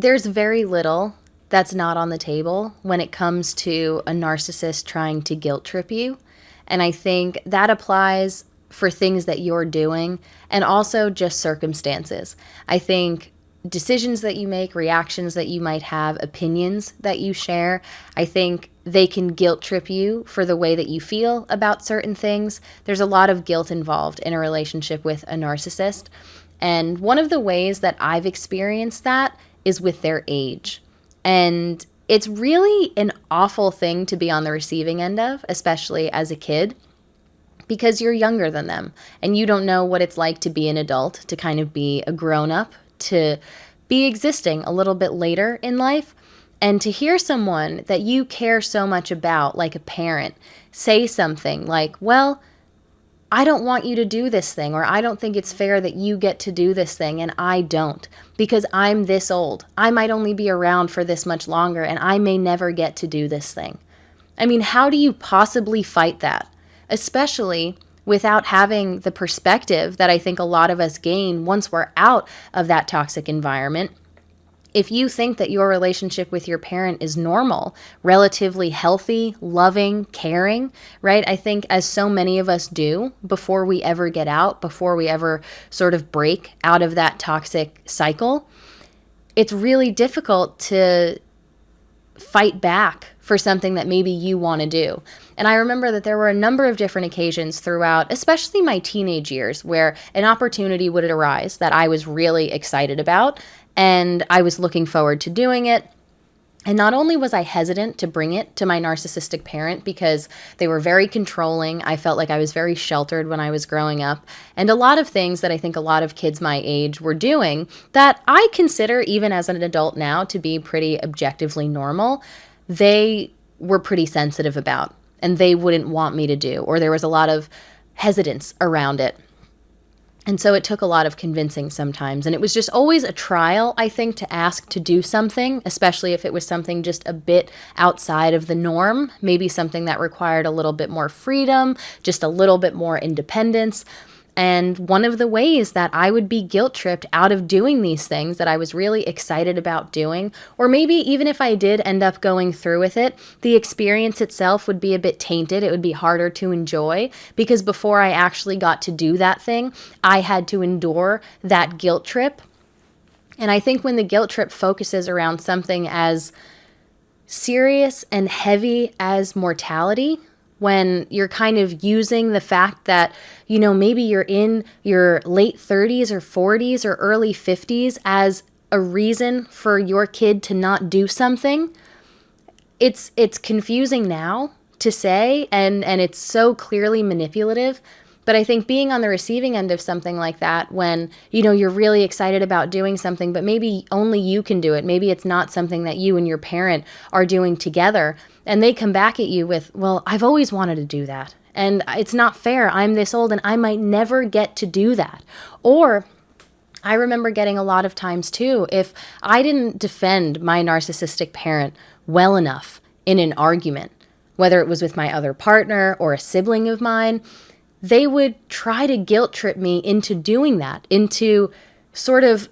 there's very little that's not on the table when it comes to a narcissist trying to guilt trip you. And I think that applies for things that you're doing and also just circumstances. I think decisions that you make, reactions that you might have, opinions that you share, I think they can guilt trip you for the way that you feel about certain things. There's a lot of guilt involved in a relationship with a narcissist. And one of the ways that I've experienced that is with their age. And it's really an awful thing to be on the receiving end of, especially as a kid, because you're younger than them and you don't know what it's like to be an adult, to kind of be a grown-up, to be existing a little bit later in life. And to hear someone that you care so much about, like a parent, say something like, well, I don't want you to do this thing, or I don't think it's fair that you get to do this thing and I don't, because I'm this old. I might only be around for this much longer and I may never get to do this thing. I mean, how do you possibly fight that? Especially without having the perspective that I think a lot of us gain once we're out of that toxic environment. If you think that your relationship with your parent is normal, relatively healthy, loving, caring, right? I think as so many of us do before we ever get out, before we ever sort of break out of that toxic cycle, it's really difficult to fight back for something that maybe you want to do. And I remember that there were a number of different occasions throughout, especially my teenage years, where an opportunity would arise that I was really excited about. And I was looking forward to doing it. And not only was I hesitant to bring it to my narcissistic parent because they were very controlling, I felt like I was very sheltered when I was growing up, and a lot of things that I think a lot of kids my age were doing that I consider, even as an adult now, to be pretty objectively normal, they were pretty sensitive about, and they wouldn't want me to do, or there was a lot of hesitance around it. And so it took a lot of convincing sometimes. And it was just always a trial, I think, to ask to do something, especially if it was something just a bit outside of the norm, maybe something that required a little bit more freedom, just a little bit more independence. And one of the ways that I would be guilt tripped out of doing these things that I was really excited about doing, or maybe even if I did end up going through with it, the experience itself would be a bit tainted. It would be harder to enjoy because before I actually got to do that thing, I had to endure that guilt trip. And I think when the guilt trip focuses around something as serious and heavy as mortality, when you're kind of using the fact that, you know, maybe you're in your late 30s or 40s or early 50s as a reason for your kid to not do something, it's confusing now to say, and it's so clearly manipulative. But I think being on the receiving end of something like that, when, you know, you're really excited about doing something, but maybe only you can do it. Maybe it's not something that you and your parent are doing together. And they come back at you with, well, I've always wanted to do that. And it's not fair. I'm this old and I might never get to do that. Or I remember getting a lot of times too, if I didn't defend my narcissistic parent well enough in an argument, whether it was with my other partner or a sibling of mine, they would try to guilt trip me into doing that, into sort of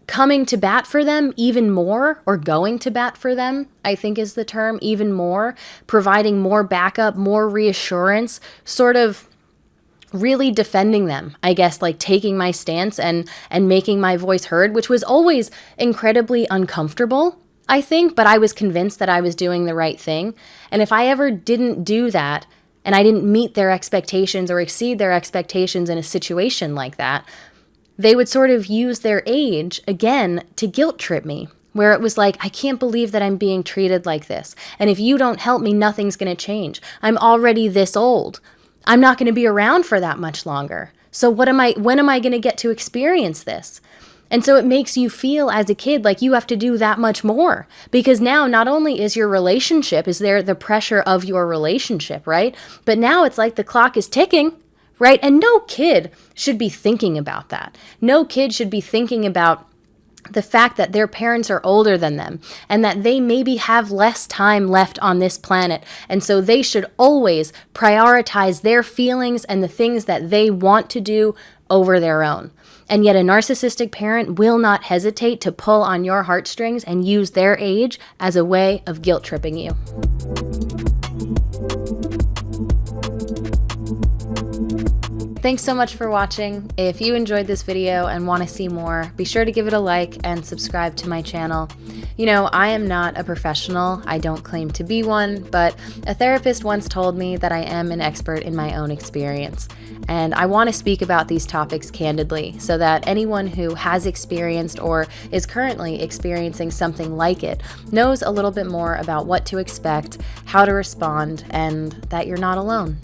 coming to bat for them even more, or going to bat for them, I think is the term, even more, providing more backup, more reassurance, sort of really defending them, I guess, like taking my stance and making my voice heard, which was always incredibly uncomfortable, I think, but I was convinced that I was doing the right thing. And if I ever didn't do that, and I didn't meet their expectations or exceed their expectations in a situation like that, they would sort of use their age, again, to guilt trip me, where it was like, I can't believe that I'm being treated like this. And if you don't help me, nothing's going to change. I'm already this old. I'm not going to be around for that much longer. So when am I going to get to experience this? And so it makes you feel as a kid like you have to do that much more, because now not only is your relationship, is there the pressure of your relationship, right? But now it's like the clock is ticking, right? And no kid should be thinking about that. No kid should be thinking about the fact that their parents are older than them and that they maybe have less time left on this planet. And so they should always prioritize their feelings and the things that they want to do over their own. And yet a narcissistic parent will not hesitate to pull on your heartstrings and use their age as a way of guilt tripping you. Thanks so much for watching. If you enjoyed this video and want to see more, be sure to give it a like and subscribe to my channel. You know, I am not a professional. I don't claim to be one, but a therapist once told me that I am an expert in my own experience. And I want to speak about these topics candidly so that anyone who has experienced or is currently experiencing something like it knows a little bit more about what to expect, how to respond, and that you're not alone.